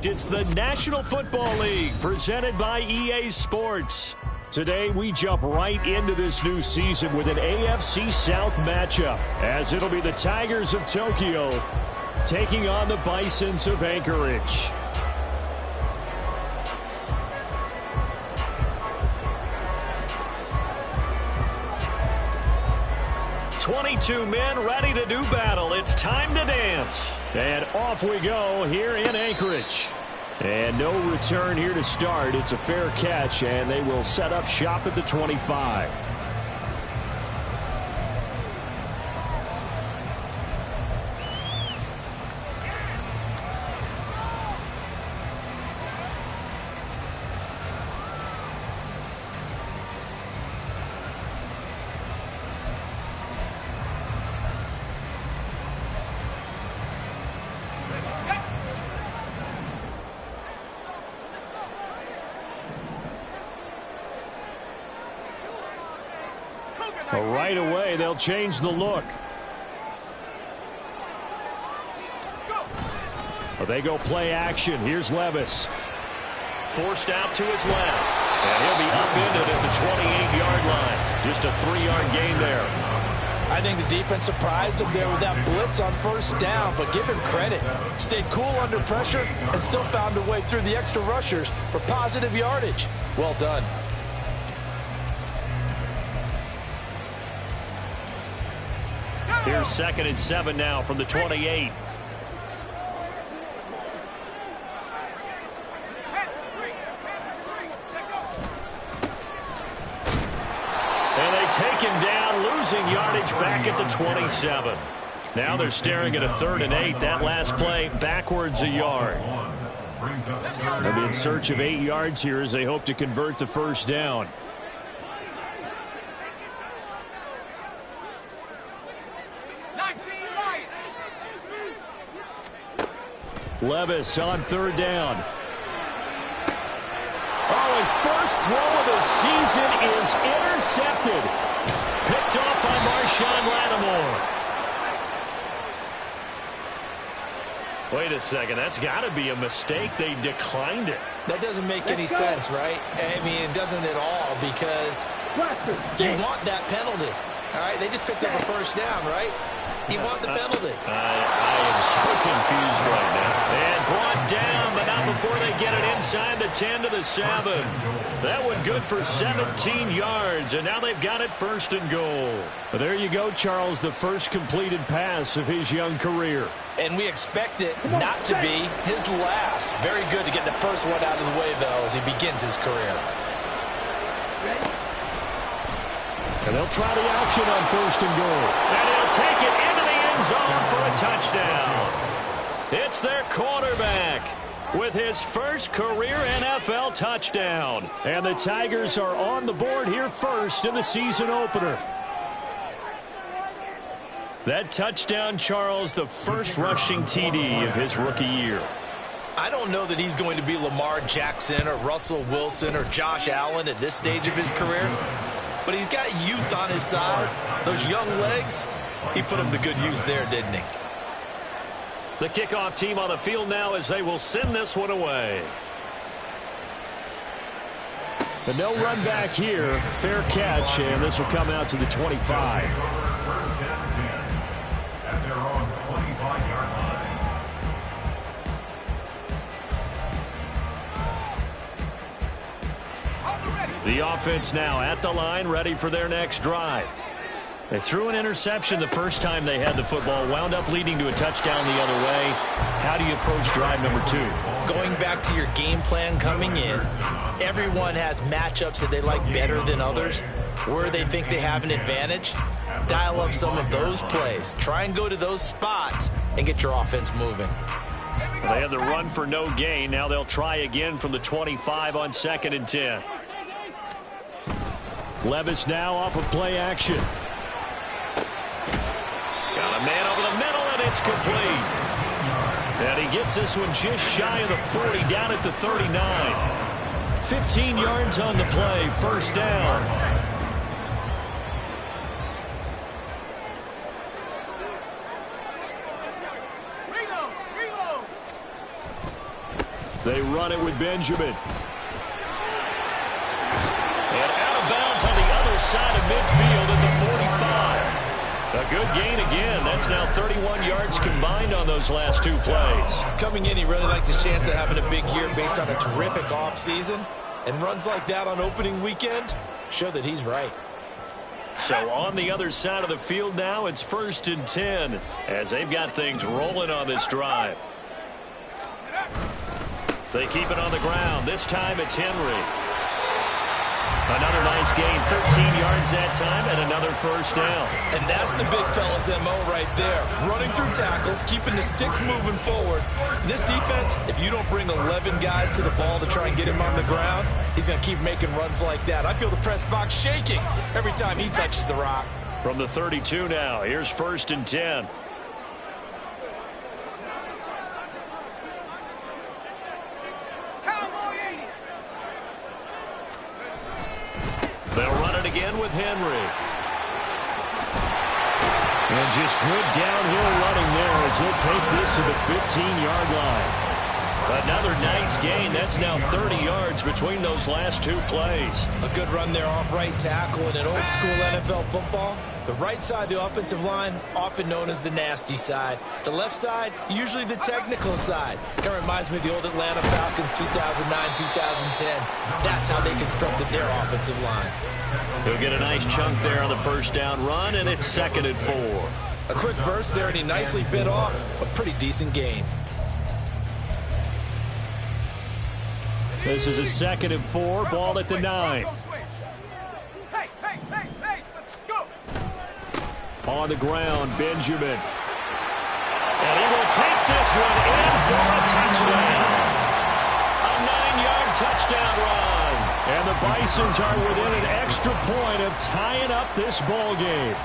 It's the National Football League presented by EA Sports. Today, we jump right into this new season with an AFC South matchup, as it'll be the Tigers of Tokyo taking on the Bisons of Anchorage. "22 men ready to do battle. It's time to dance." And off we go here in Anchorage. And no return here to start. It's a fair catch, and they will set up shop at the 25. Right away, they'll change the look. They go play action. Here's Levis. Forced out to his left. And he'll be upended at the 28-yard line. Just a 3-yard gain there. I think the defense surprised him there with that blitz on first down, but give him credit. Stayed cool under pressure and still found a way through the extra rushers for positive yardage. Well done. Here's 2nd and 7 now from the 28. And they take him down, losing yardage back at the 27. Now they're staring at a 3rd and 8. That last play backwards a yard. They'll be in search of 8 yards here as they hope to convert the first down. Levis on 3rd down. Oh, his first throw of the season is intercepted. Picked off by Marshawn Lattimore. Wait a second, that's got to be a mistake. They declined it. That doesn't make any sense, right? I mean, it doesn't at all, because you want that penalty. All right, they just picked up a first down, right? You want the penalty. I am so confused right now. And brought down, but not before they get it inside the 10 to the 7. That one good for 17 yards, and now they've got it 1st and goal. But there you go, Charles, the first completed pass of his young career. And we expect it not to be his last. Very good to get the first one out of the way, though, as he begins his career. And they'll try the option on 1st and goal. And he'll take it into the end zone for a touchdown. It's their quarterback with his first career NFL touchdown. And the Tigers are on the board here first in the season opener. That touchdown, Charles, the first rushing TD of his rookie year. I don't know that he's going to be Lamar Jackson or Russell Wilson or Josh Allen at this stage of his career. But he's got youth on his side. Those young legs, he put them to good use there, didn't he? The kickoff team on the field now as they will send this one away. But no run back here. Fair catch, and this will come out to the 25. At their own 25-yard line. The offense now at the line, ready for their next drive. They threw an interception the first time they had the football, wound up leading to a touchdown the other way. How do you approach drive number 2? Going back to your game plan coming in, everyone has matchups that they like better than others, where they think they have an advantage. Dial up some of those plays. Try and go to those spots and get your offense moving. Well, they had the run for no gain. Now they'll try again from the 25 on 2nd and 10. Levis now off of play action. Got a man over the middle, and it's complete. And he gets this one just shy of the 40, down at the 39. 15 yards on the play, first down. They run it with Benjamin. And out of bounds on the other side of midfield at the 45. A good gain again. That's now 31 yards combined on those last two plays. Coming in, he really liked his chance of having a big year based on a terrific offseason. And runs like that on opening weekend show that he's right. So on the other side of the field now, it's 1st and 10 as they've got things rolling on this drive. They keep it on the ground. This time it's Henry. Another nice gain, 13 yards that time, and another first down. And that's the big fella's MO right there. Running through tackles, keeping the sticks moving forward. This defense, if you don't bring 11 guys to the ball to try and get him on the ground, he's going to keep making runs like that. I feel the press box shaking every time he touches the rock. From the 32 now, here's 1st and 10. They'll run it again with Henry. And just good downhill running there as he'll take this to the 15-yard line. Another nice gain. That's now 30 yards between those last two plays. A good run there off right tackle. In an old school NFL football, the right side of the offensive line, often known as the nasty side. The left side, usually the technical side. It reminds me of the old Atlanta Falcons 2009-2010. That's how they constructed their offensive line. He'll get a nice chunk there on the first down run, and it's 2nd and 4. A quick burst there, and he nicely bit off a pretty decent gain. This is a 2nd and 4, ball at the 9. On the ground, Benjamin. And he will take this one in for a touchdown. A 9-yard touchdown run. And the Bisons are within an extra point of tying up this ball game.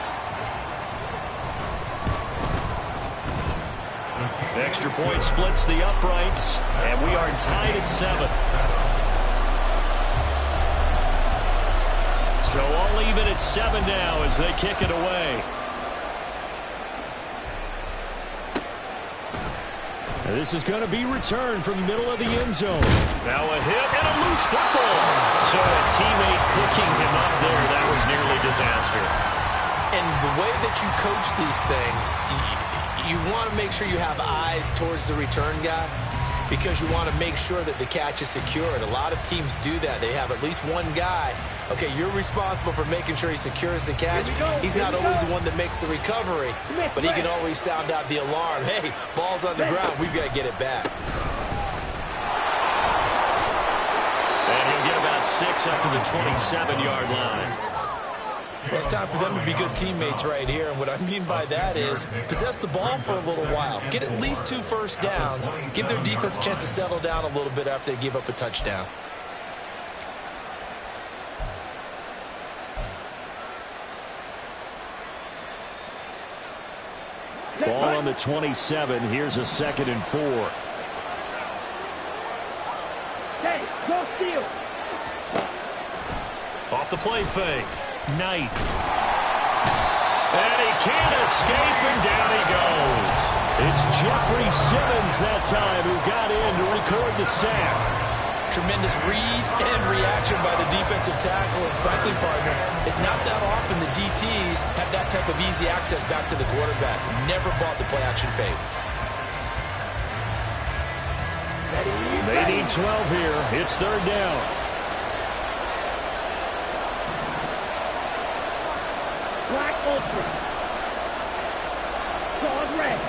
Extra point splits the uprights, and we are tied at 7. So all even at 7 now as they kick it away. And this is going to be returned from the middle of the end zone. Now a hit and a loose football. So a teammate picking him up there, that was nearly disaster. And the way that you coach these things, you want to make sure you have eyes towards the return guy because you want to make sure that the catch is secured. A lot of teams do that. They have at least one guy. Okay, you're responsible for making sure he secures the catch. He's not always the one that makes the recovery, but he can always sound out the alarm. Hey, ball's on the ground. We've got to get it back. And he'll get about 6 up to the 27-yard line. Well, it's time for them to be good teammates right here. And what I mean by that is possess the ball for a little while. Get at least 2 first downs. Give their defense a chance to settle down a little bit after they give up a touchdown. Ball on the 27. Here's a 2nd and 4. Hey, go steal. Off the play fake. Knight. And he can't escape, and down he goes. It's Jeffrey Simmons that time who got in to record the sack. Tremendous read and reaction by the defensive tackle. And frankly, partner, it's not that often the DTs have that type of easy access back to the quarterback. Never bought the play-action fake. They need 12 here. It's 3rd down. Black open. Dog red.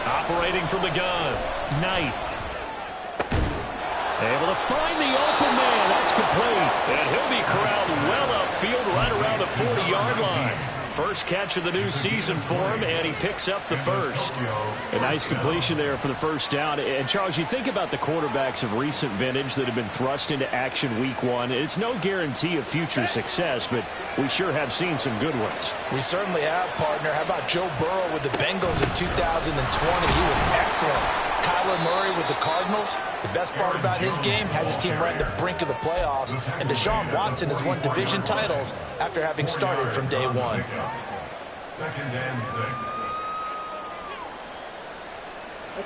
Operating from the gun. Knight. Able to find the open man. That's complete. And he'll be corralled well upfield right around the 40-yard line. First catch of the new season for him, and he picks up the first. A nice completion there for the first down. And, Charles, you think about the quarterbacks of recent vintage that have been thrust into action week 1. It's no guarantee of future success, but we sure have seen some good ones. We certainly have, partner. How about Joe Burrow with the Bengals in 2020? He was excellent. Kyler Murray with the Cardinals. The best part about his game has his team right at the brink of the playoffs. And Deshaun Watson has won division titles after having started from day 1. 2nd and 6.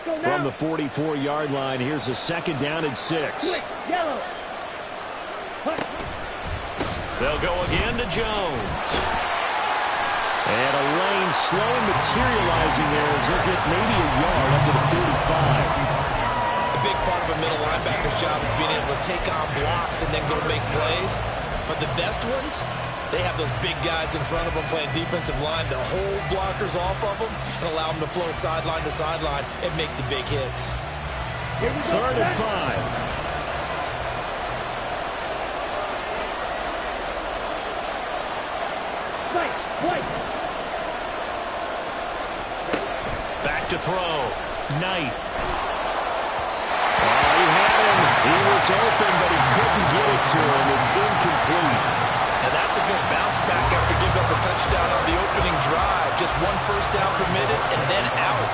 From the 44-yard line, here's a second down and 6. Yellow. They'll go again to Jones. And a lane slowly materializing there as he'll get maybe a yard up to the 45. A big part of a middle linebacker's job is being able to take on blocks and then go make plays. But the best ones, they have those big guys in front of them playing defensive line to hold blockers off of them and allow them to flow sideline to sideline and make the big hits. 3rd and 5. Back to throw. Knight. Oh, he had him. He was open, but he couldn't get it to him. It's incomplete. Now that's a good bounce back after giving up a touchdown on the opening drive. Just 1 first down permitted and then out.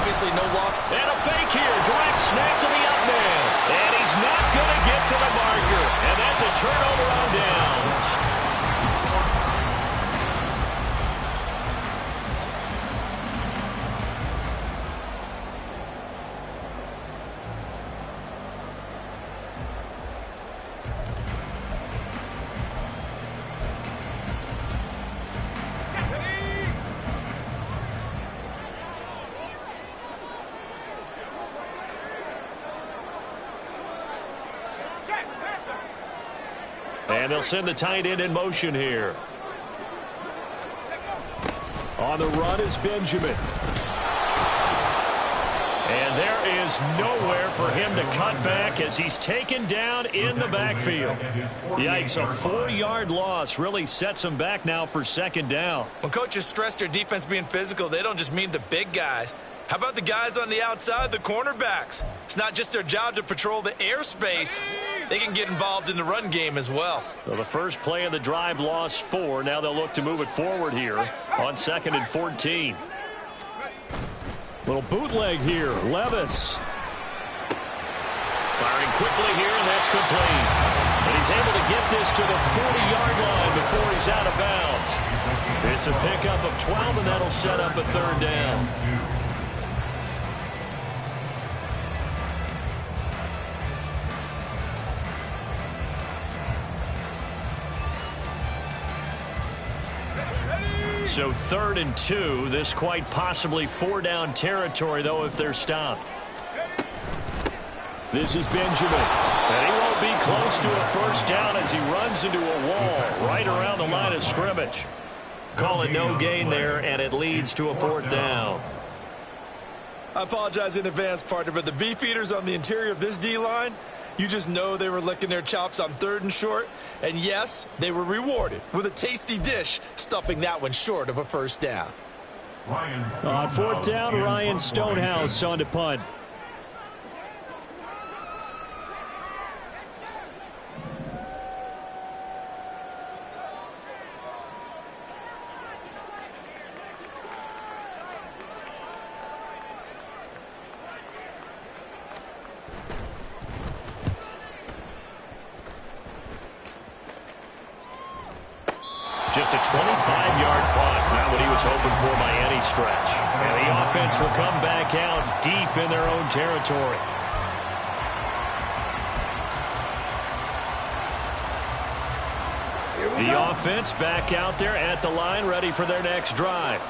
Obviously no loss. And a fake here. Direct snap to the up man. And he's not going to get to the marker. And that's a turnover on downs. And they'll send the tight end in motion here. On the run is Benjamin. And there is nowhere for him to cut back as he's taken down in the backfield. Yikes, a 4-yard loss really sets him back now for 2nd down. When coaches stress their defense being physical, they don't just mean the big guys. How about the guys on the outside, the cornerbacks? It's not just their job to patrol the airspace. They can get involved in the run game as well. So the first play of the drive lost 4. Now they'll look to move it forward here on 2nd and 14. Little bootleg here. Levis. Firing quickly here, and that's complete. And he's able to get this to the 40-yard line before he's out of bounds. It's a pickup of 12, and that'll set up a 3rd down. So 3rd and 2. This quite possibly 4-down territory, though, if they're stopped. This is Benjamin. And he won't be close to a 1st down as he runs into a wall right around the line of scrimmage. Call it no gain there, and it leads to a 4th down. I apologize in advance, partner, but the beefeaters on the interior of this D-line, you just know they were licking their chops on 3rd and short. And yes, they were rewarded with a tasty dish, stuffing that one short of a 1st down. On 4th down, Ryan Stonehouse on to punt. Just a 25-yard punt. Not what he was hoping for by any stretch. And the offense will come back out deep in their own territory. The offense back out there at the line, ready for their next drive.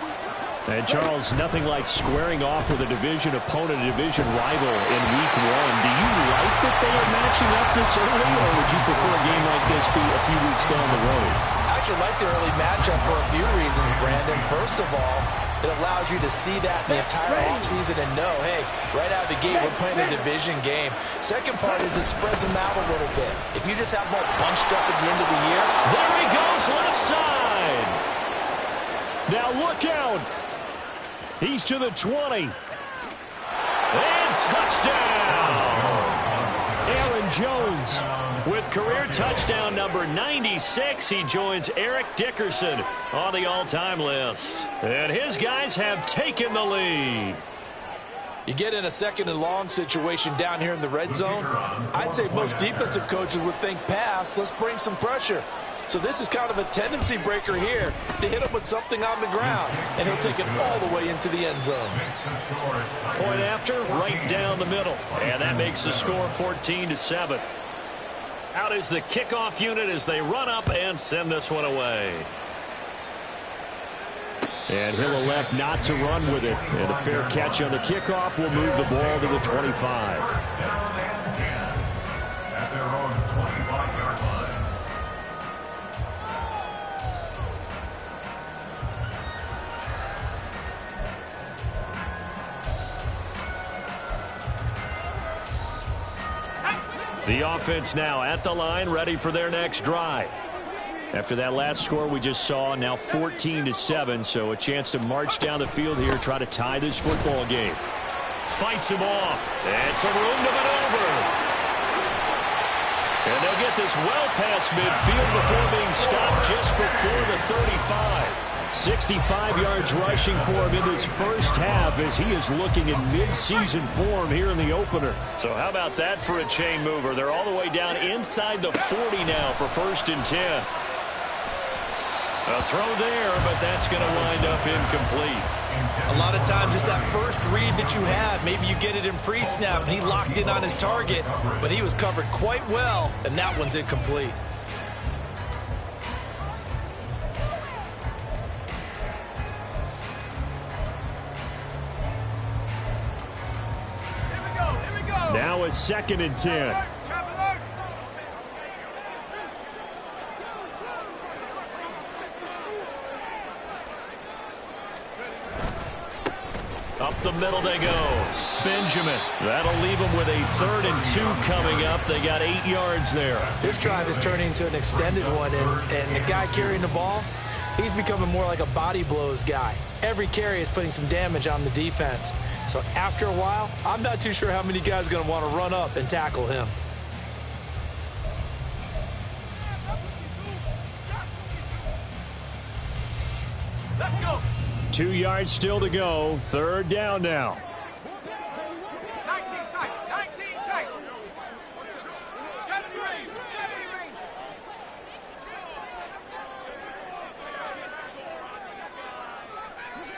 And, Charles, nothing like squaring off with a division opponent, a division rival in Week 1. Do you like that they are matching up this early, or would you prefer a game like this be a few weeks down the road? I actually like the early matchup for a few reasons, Brandon. First of all, it allows you to see that the entire offseason and know, hey, right out of the gate, we're playing a division game. Second part is it spreads them out a little bit. If you just have them all bunched up at the end of the year. There he goes, left side. Now look out. He's to the 20. And touchdown. Aaron Jones with career touchdown number 96. He joins Eric Dickerson on the all-time list. And his guys have taken the lead. You get in a 2nd and long situation down here in the red zone. I'd say most defensive coaches would think pass. Let's bring some pressure. So this is kind of a tendency breaker here to hit him with something on the ground, and he'll take it all the way into the end zone. Point after, right down the middle. And that makes the score 14-7. Out is the kickoff unit as they run up and send this one away. And he'll elect not to run with it. And a fair catch on the kickoff will move the ball to the 25. The offense now at the line, ready for their next drive. After that last score we just saw, now 14-7, so a chance to march down the field here, try to tie this football game. Fights him off, and some room to maneuver. And they'll get this well past midfield before being stopped just before the 35. 65 yards rushing for him in this first half as he is looking in mid-season form here in the opener. So how about that for a chain mover? They're all the way down inside the 40 now for 1st and 10. A throw there, but that's going to wind up incomplete. A lot of times it's that first read that you have. Maybe you get it in pre-snap, and he locked in on his target, but he was covered quite well, and that one's incomplete. Now a 2nd and 10. Up the middle they go. Benjamin. That'll leave them with a 3rd and 2 coming up. They got 8 yards there. This drive is turning into an extended one, and the guy carrying the ball, he's becoming more like a body blows guy. Every carry is putting some damage on the defense. So after a while, I'm not too sure how many guys are going to want to run up and tackle him. Let's go. 2 yards still to go. 3rd down now. 19 tight. 19 tight. 70 range. 70 range.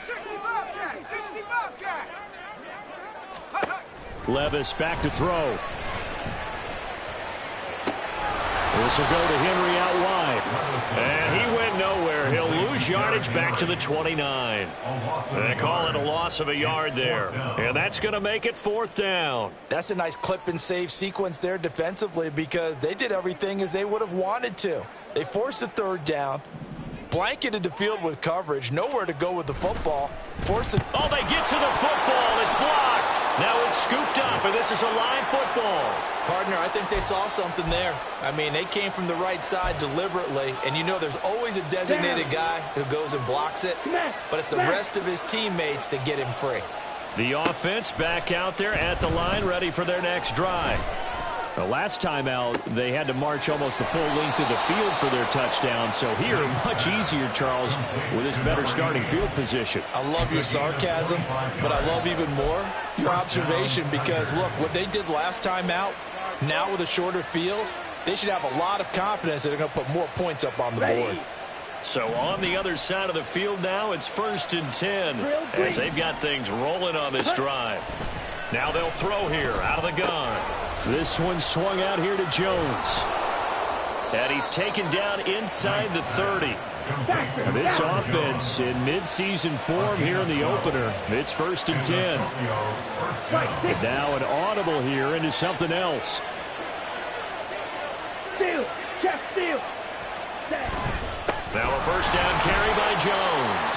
60 Bobcat. 60 Bobcat. Levis back to throw. This will go to Henry out wide. And he went nowhere. He'll lose yardage back to the 29. They call it a loss of a yard there. And that's going to make it 4th down. That's a nice clip and save sequence there defensively because they did everything as they would have wanted to. They forced the 3rd down, blanketed the field with coverage, nowhere to go with the football. Oh, they get to the football. It's blocked. Now it's scooped up, and this is a live football. Partner, I think they saw something there. I mean, they came from the right side deliberately, and you know there's always a designated guy who goes and blocks it, but it's the rest of his teammates that get him free. The offense back out there at the line, ready for their next drive. The last time out, they had to march almost the full length of the field for their touchdown. So here, much easier, Charles, with his better starting field position. I love your sarcasm, but I love even more your observation because, look, what they did last time out, now with a shorter field, they should have a lot of confidence that they're going to put more points up on the board. So on the other side of the field now, it's 1st and 10 as they've got things rolling on this drive. Now they'll throw here out of the gun. This one swung out here to Jones. And he's taken down inside the 30. This offense in mid-season form here in the opener. It's 1st and 10. And now an audible here into something else. Steal. Check steal. Now a 1st down carry by Jones.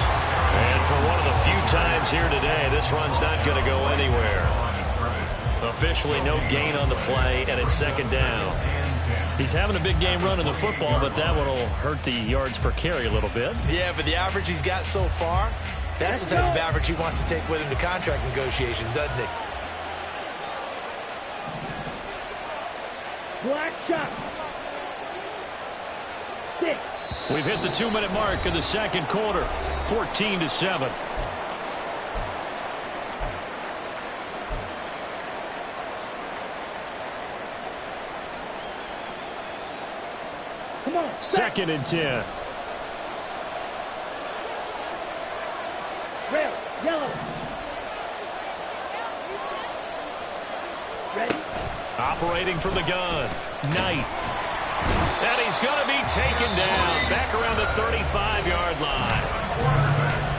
And for one of the few times here today, this run's not going to go anywhere. Officially no gain on the play, and it's 2nd down. He's having a big game running the football, but that one will hurt the yards per carry a little bit. Yeah, but the average he's got so far, that's the type of average he wants to take with him to contract negotiations, doesn't he? Black shot. 6. We've hit the 2-minute mark of the 2nd quarter. 14-7. Come on. 2nd and 10. Red, yellow. Ready. Operating from the gun. Knight. And he's going to be taken down back around the 35-yard line.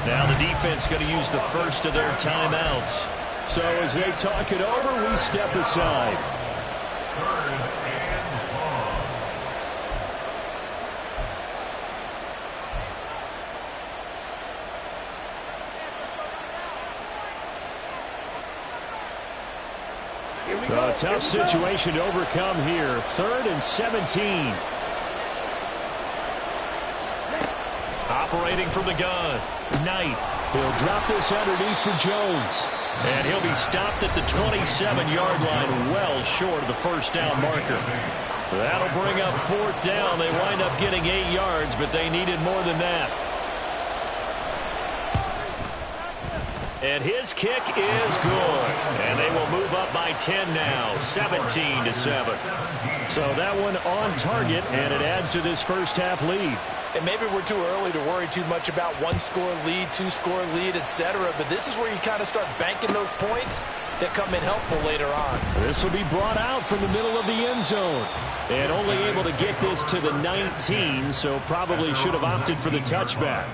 Now the defense going to use the first of their timeouts. So as they talk it over, we step aside. A tough situation to overcome here. 3rd and 17. Operating from the gun. Knight. He'll drop this underneath for Jones. And he'll be stopped at the 27-yard line, well short of the first down marker. That'll bring up 4th down. They wind up getting 8 yards, but they needed more than that. And his kick is good. And they will move up by 10 now, 17-7. So that one on target, and it adds to this first half lead. And maybe we're too early to worry too much about 1-score lead, 2-score lead, etc. But this is where you kind of start banking those points that come in helpful later on. This will be brought out from the middle of the end zone. And only able to get this to the 19, so probably should have opted for the touchback.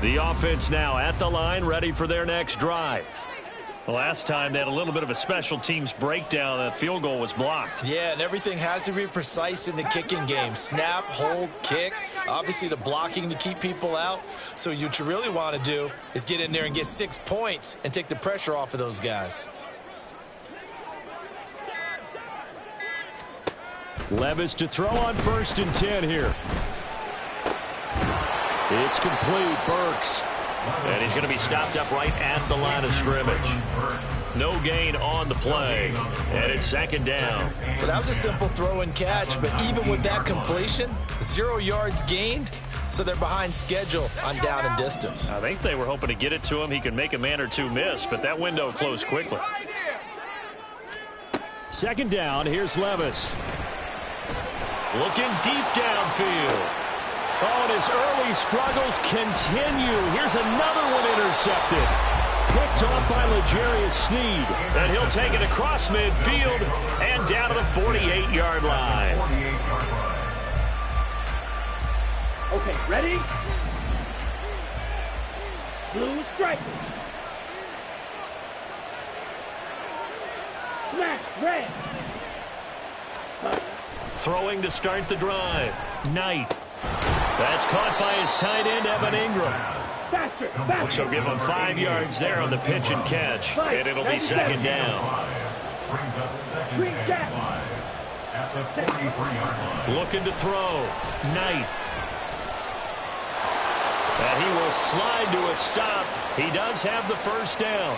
The offense now at the line, ready for their next drive. Last time they had a little bit of a special teams breakdown. That field goal was blocked. Yeah, and everything has to be precise in the kicking game. Snap, hold, kick. Obviously the blocking to keep people out. So what you really want to do is get in there and get 6 points and take the pressure off of those guys. Levis to throw on 1st and 10 here. It's complete. Burks. And he's going to be stopped up right at the line of scrimmage. No gain on the play. And it's 2nd down. Well, that was a simple throw and catch, but even with that completion, 0 yards gained, so they're behind schedule on down and distance. I think they were hoping to get it to him. He could make a man or two miss, but that window closed quickly. 2nd down. Here's Levis. Looking deep downfield. Oh, and his early struggles continue. Here's another one intercepted. Picked off by L'Jarius Sneed. And he'll take it across midfield and down to the 48-yard line. Okay, ready? Blue strike. Smash, red. Throwing to start the drive. Knight. That's caught by his tight end, Evan Ingram. Faster, faster. So give him 5 yards there on the pitch and catch. And it'll be 2nd down. Green jack. Looking to throw. Knight. And he will slide to a stop. He does have the first down.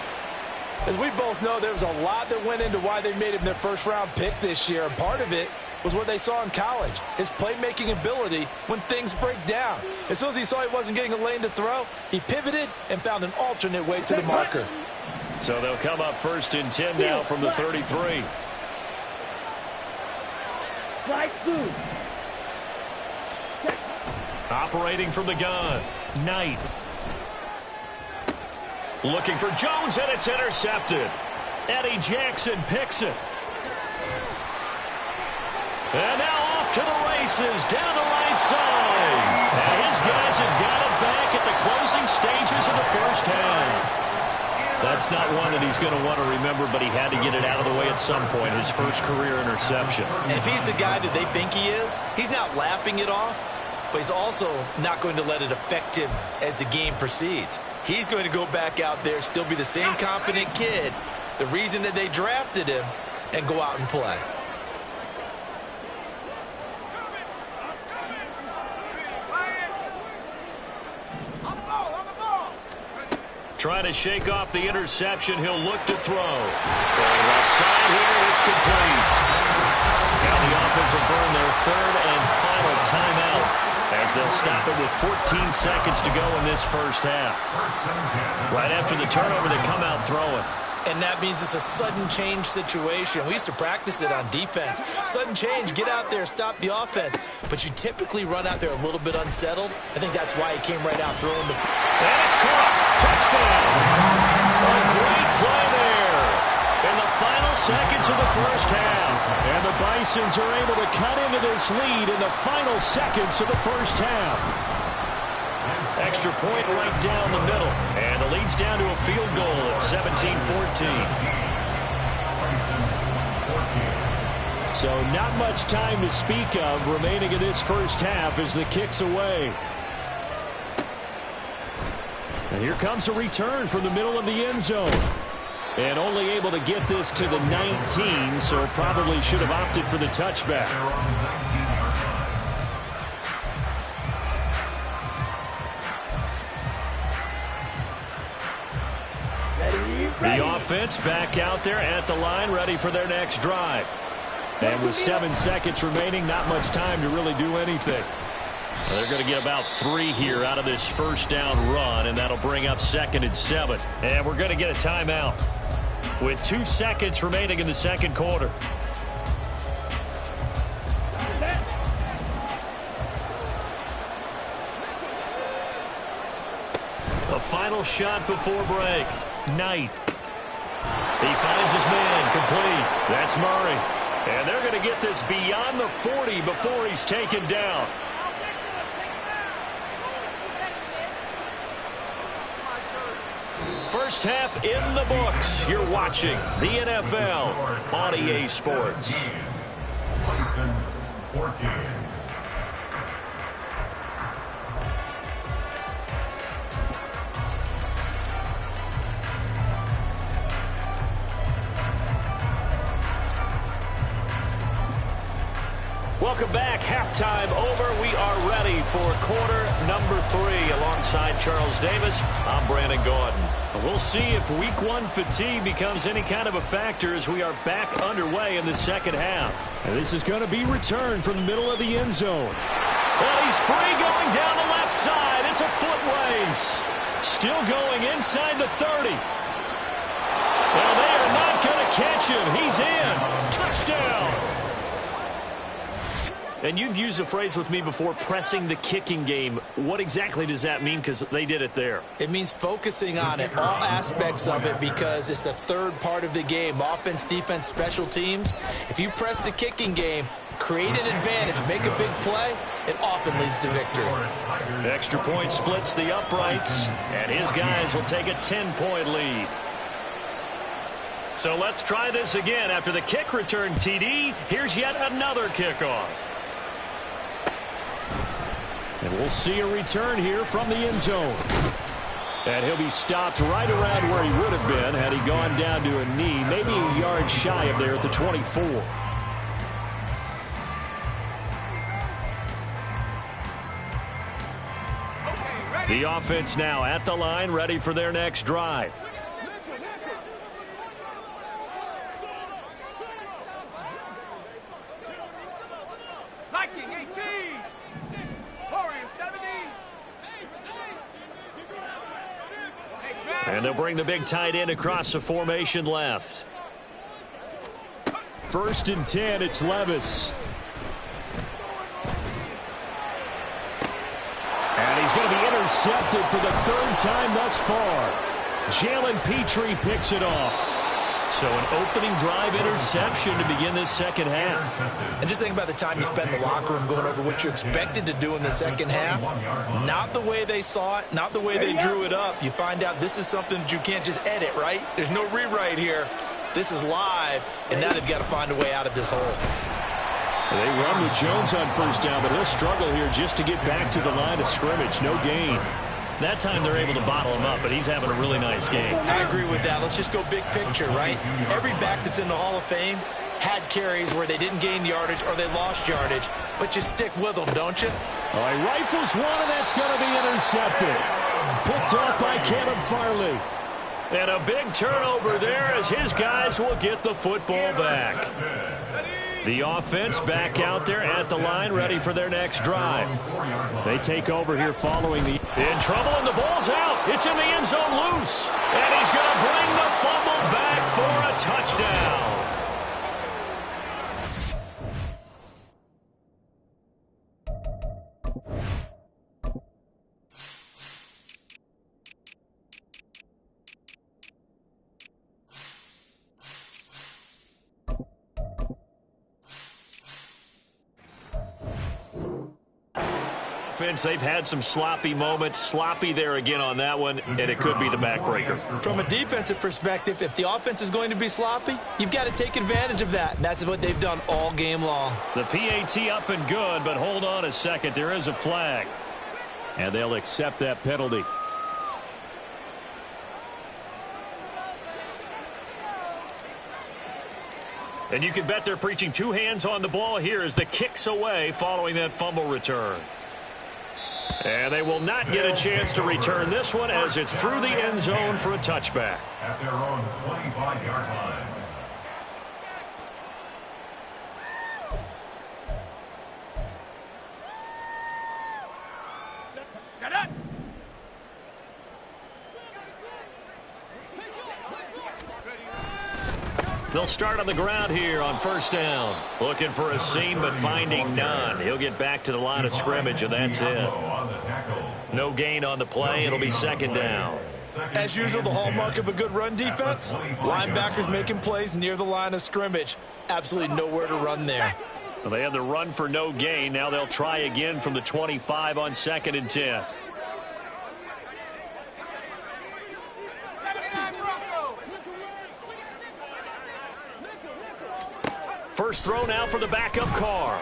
As we both know, there was a lot that went into why they made him their first-round pick this year. And part of it was what they saw in college, his playmaking ability when things break down. As soon as he saw he wasn't getting a lane to throw, he pivoted and found an alternate way to the marker. So they'll come up 1st and 10 now from the 33. Right blue. Operating from the gun. Knight. Looking for Jones, and it's intercepted. Eddie Jackson picks it. And now off to the races down the right side. And his guys have got it back at the closing stages of the first half. That's not one that he's going to want to remember, but he had to get it out of the way at some point, his first career interception. And if he's the guy that they think he is, he's not laughing it off, but he's also not going to let it affect him as the game proceeds. He's going to go back out there, still be the same confident kid, the reason that they drafted him, and go out and play. trying to shake off the interception. He'll look to throw. Throwing left side here, it's complete. Now the offense will burn their third and final timeout as they'll stop it with 14 seconds to go in this first half. Right after the turnover, they come out throwing. And that means it's a sudden change situation. We used to practice it on defense. Sudden change, get out there, stop the offense. But you typically run out there a little bit unsettled. I think that's why he came right out throwing the... And it's caught. Touchdown. A great play there in the final seconds of the first half. And the Bisons are able to cut into this lead in the final seconds of the first half. Extra point right down the middle. And the lead's down to a field goal at 17-14. So not much time to speak of remaining in this first half as the kick's away. And here comes a return from the middle of the end zone. And only able to get this to the 19, so probably should have opted for the touchback. The offense back out there at the line, ready for their next drive. And with 7 seconds remaining, not much time to really do anything. Well, they're going to get about 3 here out of this first down run, and that'll bring up 2nd and 7. And we're going to get a timeout with 2 seconds remaining in the second quarter. A final shot before break. Knight. He finds his man, complete. That's Murray. And they're going to get this beyond the 40 before he's taken down. First half in the books. You're watching the NFL on EA Sports. Bisons 14. Welcome back. Halftime over. We are ready for quarter number 3. Alongside Charles Davis, I'm Brandon Gordon. We'll see if week 1 fatigue becomes any kind of a factor as we are back underway in the second half. And this is going to be returned from the middle of the end zone. Well, he's free going down the left side. It's a foot race. Still going inside the 30. Well, they are not going to catch him. He's in. Touchdown. And you've used the phrase with me before, pressing the kicking game. What exactly does that mean? Because they did it there. It means focusing on it, all aspects of it, because it's the third part of the game. Offense, defense, special teams. If you press the kicking game, create an advantage, make a big play, it often leads to victory. Extra point splits the uprights, and his guys will take a 10-point lead. So let's try this again. After the kick return TD, here's yet another kickoff. And we'll see a return here from the end zone. And he'll be stopped right around where he would have been had he gone down to a knee, maybe a yard shy of there at the 24. The offense now at the line, ready for their next drive. And they'll bring the big tight end across the formation left. 1st and 10, it's Levis. And he's going to be intercepted for the 3rd time thus far. Jalen Petrie picks it off. So an opening drive interception to begin this second half. And just think about the time you spent in the locker room going over what you expected to do in the second half. Not the way they saw it, not the way they drew it up. You find out this is something that you can't just edit, right? There's no rewrite here. This is live, and now they've got to find a way out of this hole. They run with Jones on 1st down, but he'll struggle here just to get back to the line of scrimmage. No gain. That time they're able to bottle him up, but he's having a really nice game. I agree with that. Let's just go big picture, right? Every back that's in the Hall of Fame had carries where they didn't gain yardage or they lost yardage, but you stick with them, don't you? All right, rifles one, and that's going to be intercepted. Picked up by Caleb Farley. And a big turnover there as his guys will get the football back. The offense back out there at the line, ready for their next drive. They take over here following the... In trouble, and the ball's out. It's in the end zone loose. And he's going to bring the fumble back for a touchdown. They've had some sloppy moments. Sloppy there again on that one, and it could be the backbreaker. From a defensive perspective, if the offense is going to be sloppy, you've got to take advantage of that, and that's what they've done all game long. The PAT up and good, but hold on a second. There is a flag, and they'll accept that penalty. And you can bet they're preaching two hands on the ball here as the kick's away following that fumble return. And they will not get a chance to return this one as it's through the end zone for a touchback. At their own 25-yard line. They'll start on the ground here on first down. Looking for a seam, but finding none. He'll get back to the line of scrimmage, and that's it. No gain on the play. It'll be second down. As usual, the hallmark of a good run defense, linebackers making plays near the line of scrimmage. Absolutely nowhere to run there. Well, they had the run for no gain. Now they'll try again from the 25 on 2nd and 10. First throw now for the backup Carr.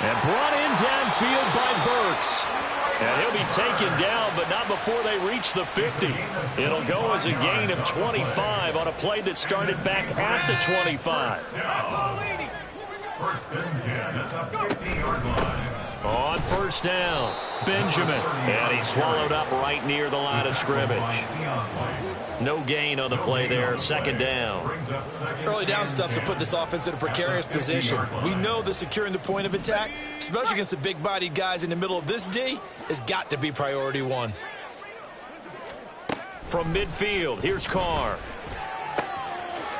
And brought in downfield by Burks. And he'll be taken down, but not before they reach the 50. It'll go as a gain of 25 on a play that started back at the 25. First and 10 at the 50-yard line. On first down, Benjamin. And he's swallowed up right near the line of scrimmage. No gain on the play there, second down. Early down stuff to put this offense in a precarious position. We know that securing the point of attack, especially against the big-bodied guys in the middle of this D, has got to be priority one. From midfield, here's Carr.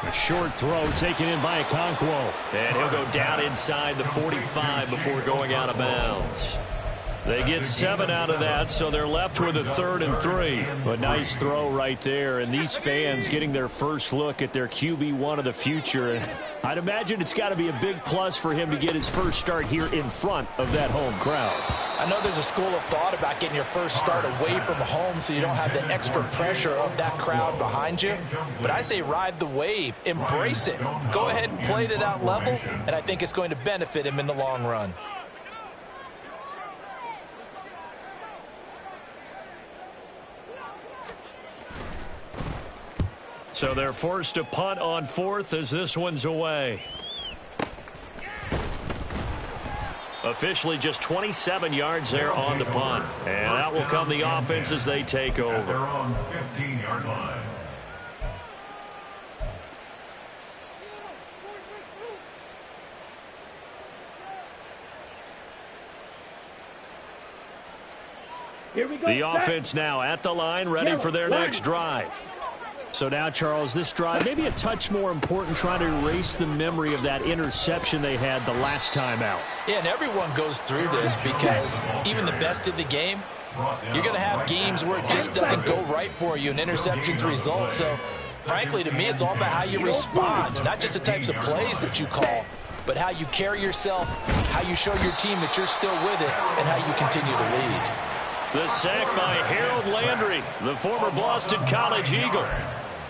A short throw taken in by Okonkwo. And he'll go down inside the 45 before going out of bounds. They get 7 out of that, so they're left with a 3rd and 3. But nice throw right there, and these fans getting their first look at their QB1 of the future. And I'd imagine it's got to be a big plus for him to get his first start here in front of that home crowd. I know there's a school of thought about getting your first start away from home so you don't have the extra pressure of that crowd behind you. But I say ride the wave, embrace it. Go ahead and play to that level, and I think it's going to benefit him in the long run. So they're forced to punt on 4th as this one's away. Officially just 27 yards there on the punt. And out will come the offense as they take over. At their own 15-yard line. Here we go. The offense now at the line, ready for their next drive. So now, Charles, this drive maybe a touch more important, trying to erase the memory of that interception they had the last time out. Yeah, and everyone goes through this because even the best in the game, you're going to have games where it just doesn't go right for you, and interceptions result. So, frankly, to me, it's all about how you respond, not just the types of plays that you call, but how you carry yourself, how you show your team that you're still with it, and how you continue to lead. The sack by Harold Landry, the former Boston College Eagle.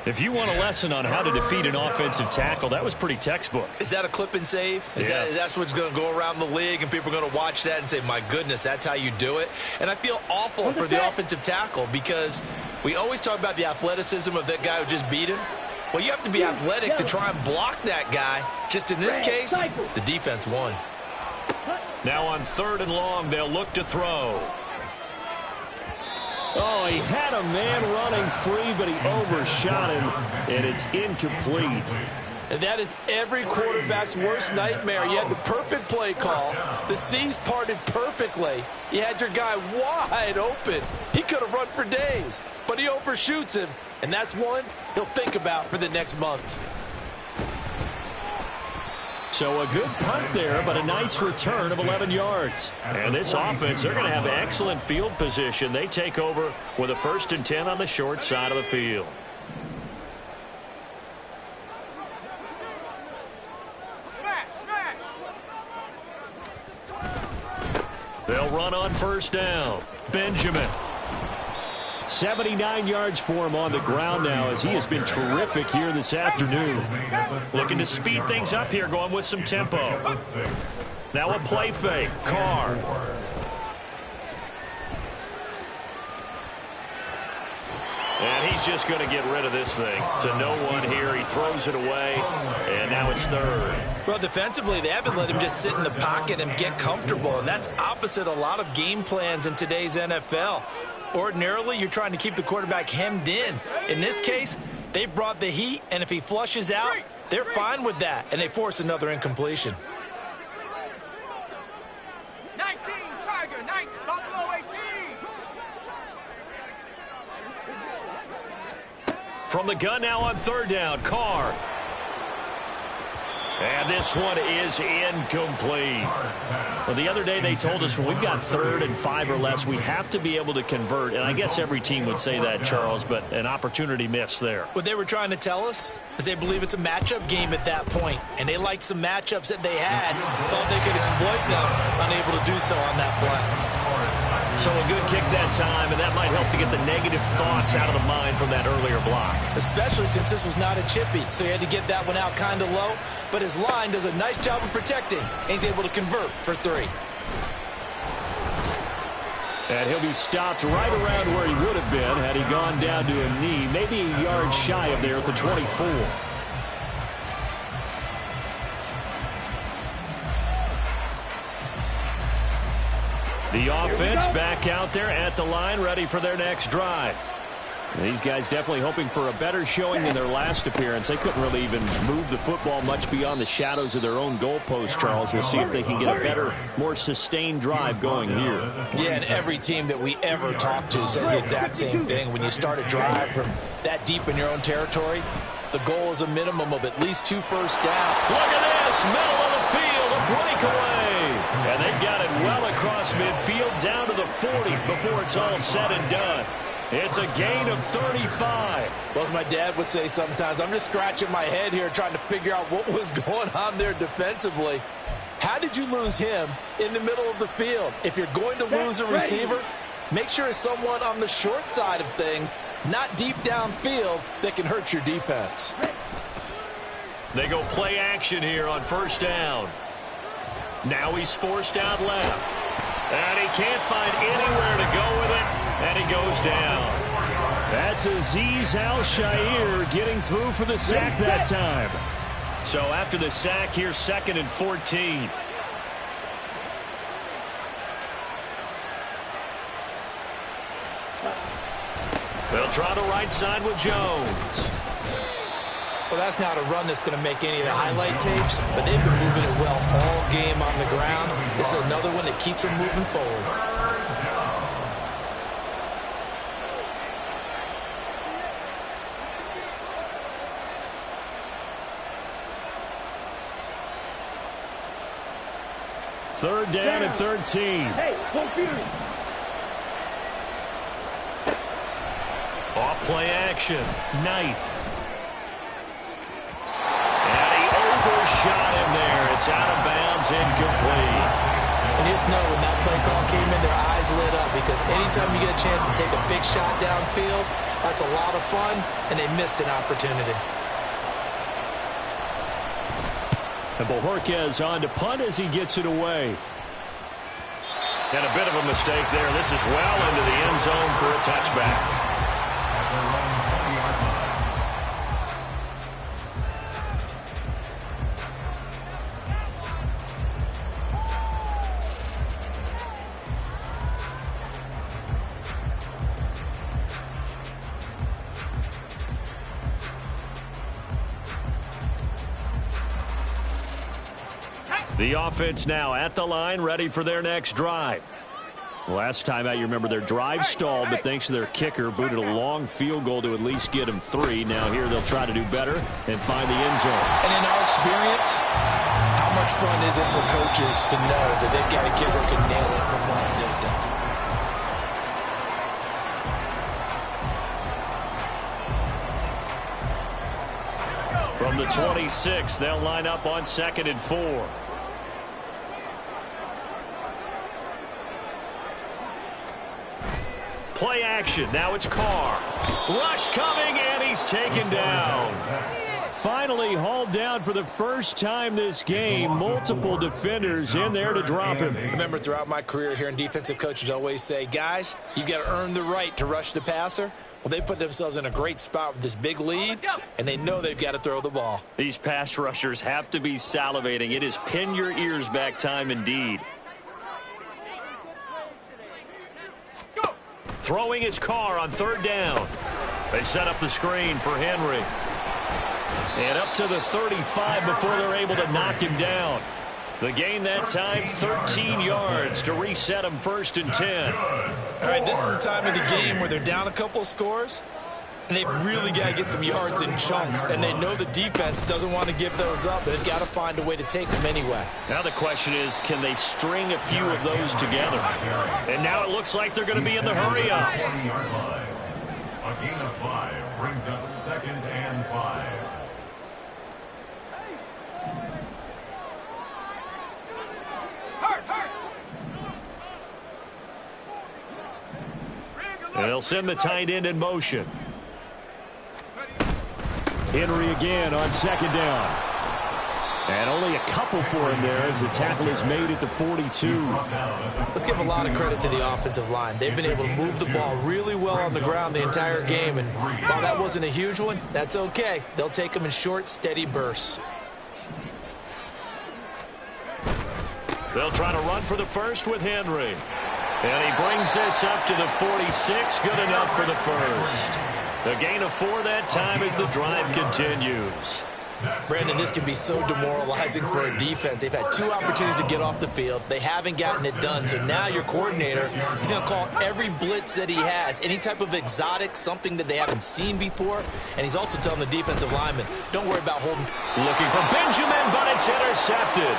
If you want a lesson on how to defeat an offensive tackle, that was pretty textbook. Is that a clip and save? Is that's what's going to go around the league, and people are going to watch that and say, my goodness, that's how you do it? And I feel awful for the offensive tackle because we always talk about the athleticism of that guy who just beat him. Well, you have to be athletic to try and block that guy. Just in this case, the defense won. Now on 3rd and long, they'll look to throw. Oh, he had a man running free, but he overshot him, and it's incomplete. And that is every quarterback's worst nightmare. You had the perfect play call. The seas parted perfectly. You had your guy wide open. He could have run for days, but he overshoots him. And that's one he'll think about for the next month. So a good punt there, but a nice return of 11 yards. And this offense, they're going to have excellent field position. They take over with a 1st and 10 on the short side of the field. They'll run on 1st down. Benjamin. 79 yards for him on the ground now, as he has been terrific here this afternoon. Looking to speed things up here, going with some tempo. Now a play fake. Carr. And he's just going to get rid of this thing to no one here. He throws it away, and now it's 3rd. Well, defensively, they haven't let him just sit in the pocket and get comfortable, and that's opposite a lot of game plans in today's NFL. Ordinarily, you're trying to keep the quarterback hemmed in. In this case, they brought the heat, and if he flushes out, they're fine with that, and they force another incompletion. 19, Tiger, 9, Buffalo 18. From the gun now on 3rd down, Carr. And this one is incomplete. Well, the other day they told us when we've got 3rd and 5 or less, we have to be able to convert. And I guess every team would say that, Charles, but an opportunity missed there. What they were trying to tell us is they believe it's a matchup game at that point, and they liked some matchups that they had, thought they could exploit them, unable to do so on that play. So a good kick that time, and that might help to get the negative thoughts out of the mind from that earlier block. Especially since this was not a chippy, so he had to get that one out kind of low. But his line does a nice job of protecting, and he's able to convert for 3. And he'll be stopped right around where he would have been had he gone down to a knee, maybe a yard shy of there at the 24. The offense back out there at the line, ready for their next drive. And these guys definitely hoping for a better showing than their last appearance. They couldn't really even move the football much beyond the shadows of their own goalpost, Charles. We'll see if they can get a better, more sustained drive going here. Yeah, and every team that we ever talk to says the exact same thing. When you start a drive from that deep in your own territory, the goal is a minimum of at least 2 first down. Look at this, middle of the field, a breakaway. And they've got it well across midfield down to the 40 before it's all said and done. It's a gain of 35. Well, as my dad would say sometimes, I'm just scratching my head here trying to figure out what was going on there defensively. How did you lose him in the middle of the field? If you're going to lose a receiver, make sure it's someone on the short side of things, not deep downfield, that can hurt your defense. They go play action here on 1st down. Now he's forced out left. And he can't find anywhere to go with it, and he goes down. That's Azeez Al-Shaair getting through for the sack that time. So after the sack, here's 2nd and 14. They'll try the right side with Jones. Well, that's not a run that's going to make any of the highlight tapes, but they've been moving it well all game on the ground. This is another one that keeps them moving forward. Third down and 13. Off play action. Knight. And he overshot him there. It's out of bounds, incomplete. And just know when that play call came in, their eyes lit up, because anytime you get a chance to take a big shot downfield, that's a lot of fun, and they missed an opportunity. And Bojorquez on to punt as he gets it away. And a bit of a mistake there. This is well into the end zone for a touchback. The offense now at the line, ready for their next drive. Last time out, you remember their drive stalled, but thanks to their kicker, booted a long field goal to at least get them 3. Now here they'll try to do better and find the end zone. And in our experience, how much fun is it for coaches to know that they've got a kicker who can nail it from long distance? From the 26, they'll line up on 2nd and 4. Play action. Now it's Carr. Rush coming, and he's taken down. Finally hauled down for the first time this game. Multiple defenders in there to drop him. Remember, throughout my career here in defensive coaches always say, guys, you got to earn the right to rush the passer. Well, they put themselves in a great spot with this big lead, and they know they've got to throw the ball. These pass rushers have to be salivating. It is pin your ears back time indeed. Throwing his Carr on 3rd down. They set up the screen for Henry. And up to the 35 before they're able to knock him down. The gain that time, 13 yards to reset them 1st and 10. All right, this is the time of the game where they're down a couple of scores, and they've really got to get some yards in chunks, and they know the defense doesn't want to give those up, but they've got to find a way to take them anyway. Now the question is, can they string a few of those together? And now it looks like they're going to be in the hurry-up. 20-yard line. A gain of 5 brings up 2nd and 5. And they'll send the tight end in motion. Henry again on 2nd down. And only a couple for him there as the tackle is made at the 42. Let's give a lot of credit to the offensive line. They've been able to move the ball really well on the ground the entire game. And while that wasn't a huge one, that's okay. They'll take them in short, steady bursts. They'll try to run for the first with Henry. And he brings this up to the 46. Good enough for the first. The gain of 4 that time as the drive continues. Brandon, this can be so demoralizing for a defense. They've had 2 opportunities to get off the field. They haven't gotten it done. So now your coordinator, he's going to call every blitz that he has, any type of exotic, something that they haven't seen before. And he's also telling the defensive lineman, don't worry about holding. Looking for Benjamin, but it's intercepted.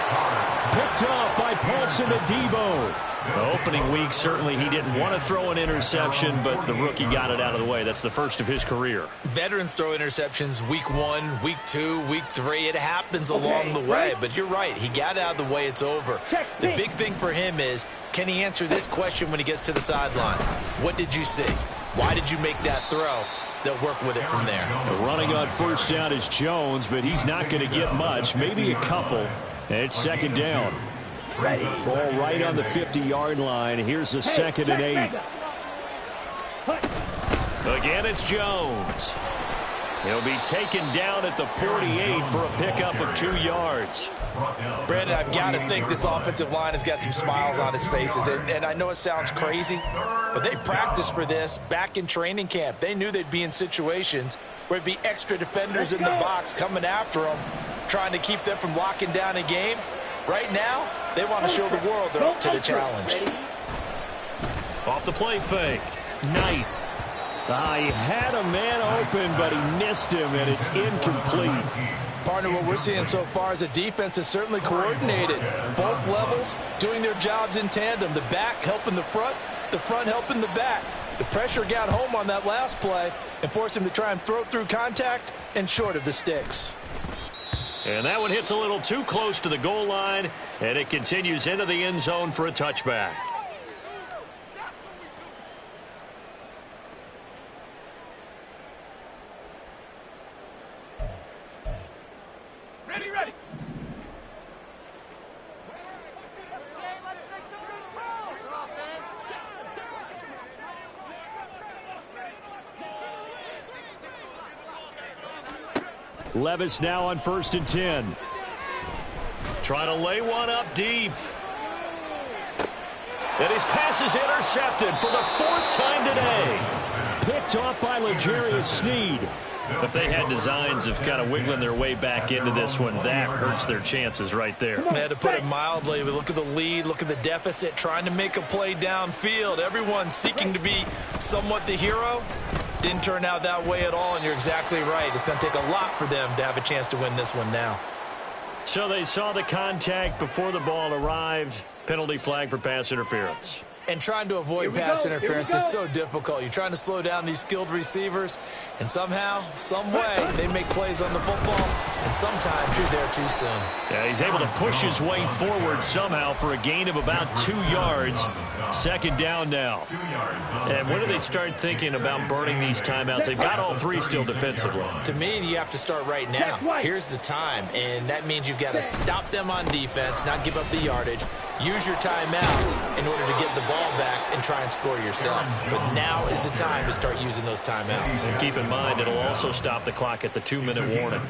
Picked up by Paulson Adebo. The opening week, certainly he didn't want to throw an interception, but the rookie got it out of the way. That's the first of his career. Veterans throw interceptions week 1, week 2, week 3. It happens along the way, but you're right. He got it out of the way. It's over. The big thing for him is, can he answer this question when he gets to the sideline? What did you see? Why did you make that throw? They'll work with it from there. Running on 1st down is Jones, but he's not going to get much, maybe a couple. And it's 2nd down. Ball right on the 50-yard line. Here's a 2nd and 8. Again, it's Jones. He'll be taken down at the 48 for a pickup of 2 yards. Brandon, I've got to think this offensive line has got some smiles on its faces. And I know it sounds crazy, but they practiced for this back in training camp. They knew they'd be in situations where it'd be extra defenders in the box coming after them, trying to keep them from locking down a game. Right now, they want to show the world they're up to the challenge. Off the play fake. Knight. He had a man open, but he missed him, and it's incomplete. Partner, what we're seeing so far is a defense is certainly coordinated. Both levels doing their jobs in tandem. The back helping the front helping the back. The pressure got home on that last play and forced him to try and throw through contact and short of the sticks. And that one hits a little too close to the goal line, and it continues into the end zone for a touchback. Ready, ready. Levis now on 1st and 10. Trying to lay one up deep. And his pass is intercepted for the 4th time today. Picked off by L'Jarius Sneed. If they had designs of kind of wiggling their way back into this one, that hurts their chances right there. They had to put it mildly. We look at the lead, look at the deficit, trying to make a play downfield. Everyone seeking to be somewhat the hero. Didn't turn out that way at all, and you're exactly right. It's going to take a lot for them to have a chance to win this one now. So they saw the contact before the ball arrived. Penalty flag for pass interference. And trying to avoid pass interference is so difficult. You're trying to slow down these skilled receivers, and somehow, some way, they make plays on the football, and sometimes you're there too soon. Yeah, he's able to push his way forward somehow for a gain of about 2 yards. Second down now. And when do they start thinking about burning these timeouts? They've got all 3 still defensively. To me, you have to start right now. Here's the time, and that means you've got to stop them on defense, not give up the yardage. Use your timeouts in order to get the ball back and try and score yourself. But now is the time to start using those timeouts. And keep in mind, it'll also stop the clock at the 2-minute warning.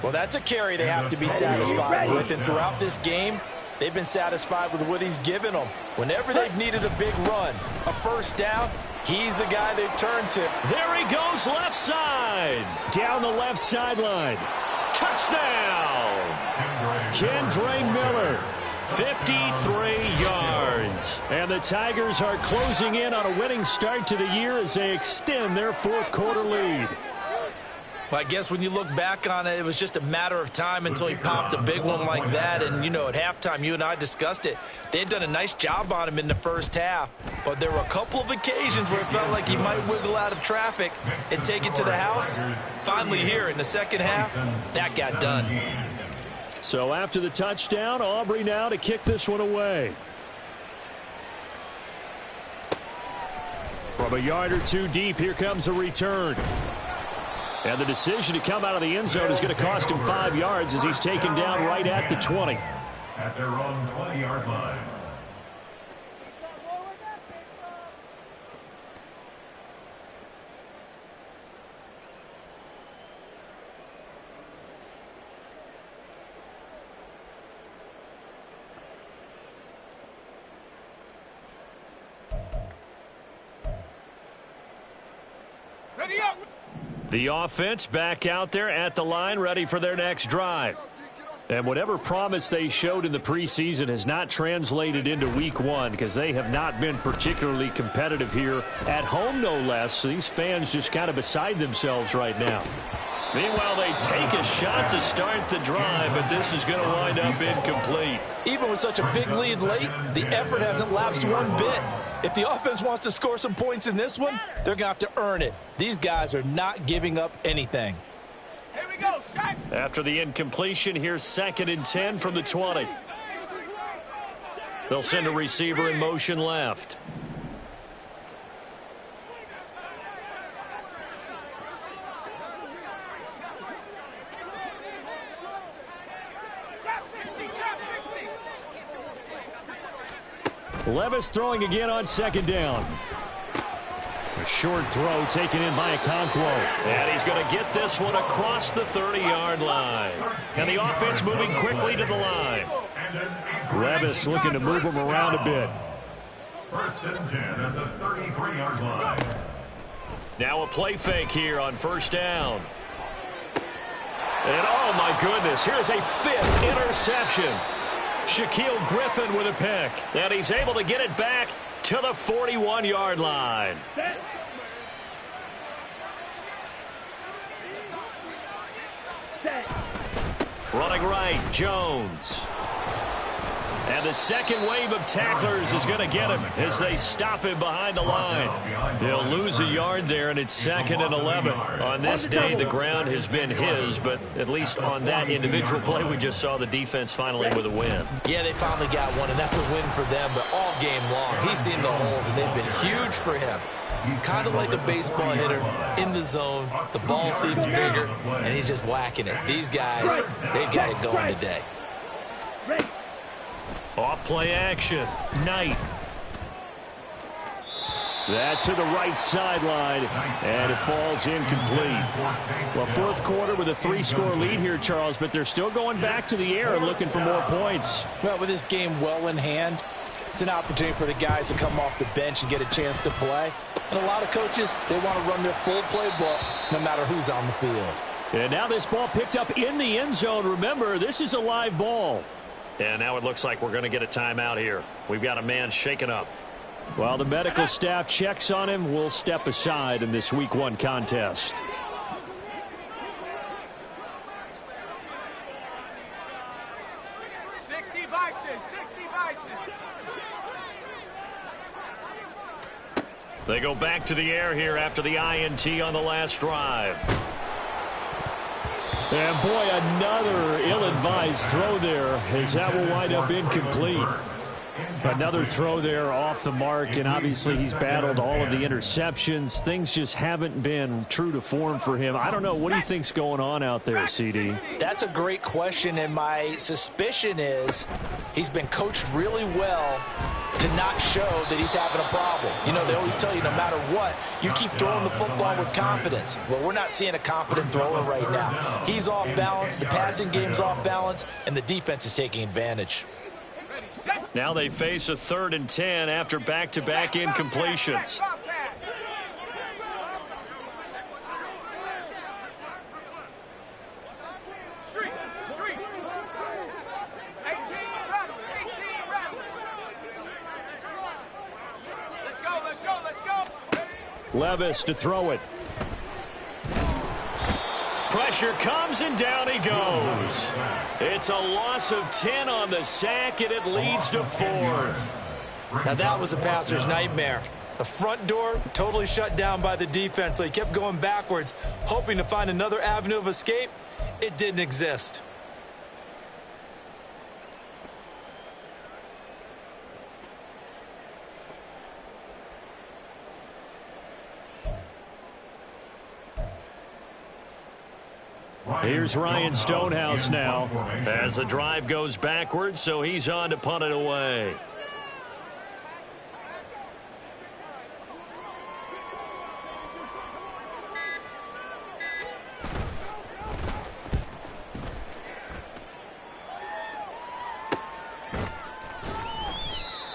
Well, that's a carry they have to be satisfied with. And throughout this game, they've been satisfied with what he's given them. Whenever they've needed a big run, a first down, he's the guy they've turned to. There he goes left side. Down the left sideline. Touchdown. Kendre Miller. 53 yards. And the Tigers are closing in on a winning start to the year as they extend their 4th quarter lead. Well, I guess when you look back on it, it was just a matter of time until he popped a big one like that. And, you know, at halftime, you and I discussed it. They had done a nice job on him in the first half. But there were a couple of occasions where it felt like he might wiggle out of traffic and take it to the house. Finally here in the second half, that got done. So after the touchdown, Aubrey now to kick this one away. From a yard or 2 deep, here comes a return. And the decision to come out of the end zone is going to cost him 5 yards as he's taken down right at the 20. At their own 20-yard line. Ready up. The offense back out there at the line, ready for their next drive. And whatever promise they showed in the preseason has not translated into week 1 because they have not been particularly competitive here at home, no less. So these fans just kind of beside themselves right now. Meanwhile, they take a shot to start the drive, but this is going to wind up incomplete. Even with such a big lead late, the effort hasn't lapsed one bit. If the offense wants to score some points in this one, they're going to have to earn it. These guys are not giving up anything. Here we go, shot. After the incompletion, here's 2nd and 10 from the 20. They'll send a receiver in motion left. Levis throwing again on 2nd down. A short throw taken in by Okonkwo. And he's going to get this one across the 30-yard line. And the offense moving quickly to the line. Levis looking to move him around a bit. 1st and 10 at the 33-yard line. Now a play fake here on 1st down. And oh my goodness, here's a 5th interception. Shaquille Griffin with a pick. And he's able to get it back to the 41-yard line. Running right, Jones. And the second wave of tacklers is going to get him as they stop him behind the line. They'll lose a yard there, and it's 2nd and 11. On this day, the ground has been his, but at least on that individual play, we just saw the defense finally with a win. Yeah, they finally got one, and that's a win for them, but all game long, he's seen the holes, and they've been huge for him. Kind of like a baseball hitter in the zone. The ball seems bigger, and he's just whacking it. These guys, they've got it going today. Off play action. Knight. That's to the right sideline, and it falls incomplete. Well, 4th quarter with a 3-score lead here, Charles, but they're still going back to the air and looking for more points. Well, with this game well in hand, it's an opportunity for the guys to come off the bench and get a chance to play. And a lot of coaches, they want to run their full playbook no matter who's on the field. And now this ball picked up in the end zone. Remember, this is a live ball. And now it looks like we're going to get a timeout here. We've got a man shaken up. While the medical staff checks on him, we'll step aside in this Week 1 contest. They go back to the air here after the INT on the last drive. And boy, another ill-advised throw there, as that will wind up incomplete. Another throw there off the mark, and obviously he's battled all of the interceptions. Things just haven't been true to form for him. I don't know. What do you think's going on out there, CD? That's a great question, and my suspicion is he's been coached really well to not show that he's having a problem. You know, they always tell you no matter what, you keep throwing the football with confidence. Well, we're not seeing a confident thrower right now. He's off balance, the passing game's off balance, and the defense is taking advantage. Now they face a 3rd and 10 after back-to-back incompletions. Levis to throw it. Pressure comes and down he goes. It's a loss of 10 on the sack, and it leads to 4th. Now that was a passer's nightmare. The front door totally shut down by the defense, so he kept going backwards, hoping to find another avenue of escape. It didn't exist. Here's Ryan Stonehouse now as the drive goes backwards, so he's on to punt it away.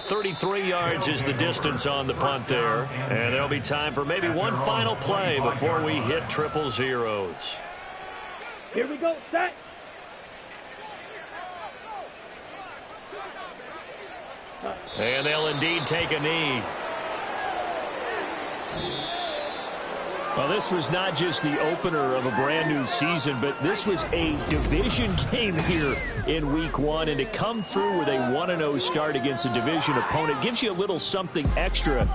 .33 yards is the distance on the punt there, and there'll be time for maybe one final play before we hit triple zeros. Here we go, set. And they'll indeed take a knee. Well, this was not just the opener of a brand new season, but this was a division game here in Week 1. And to come through with a 1-0 start against a division opponent gives you a little something extra.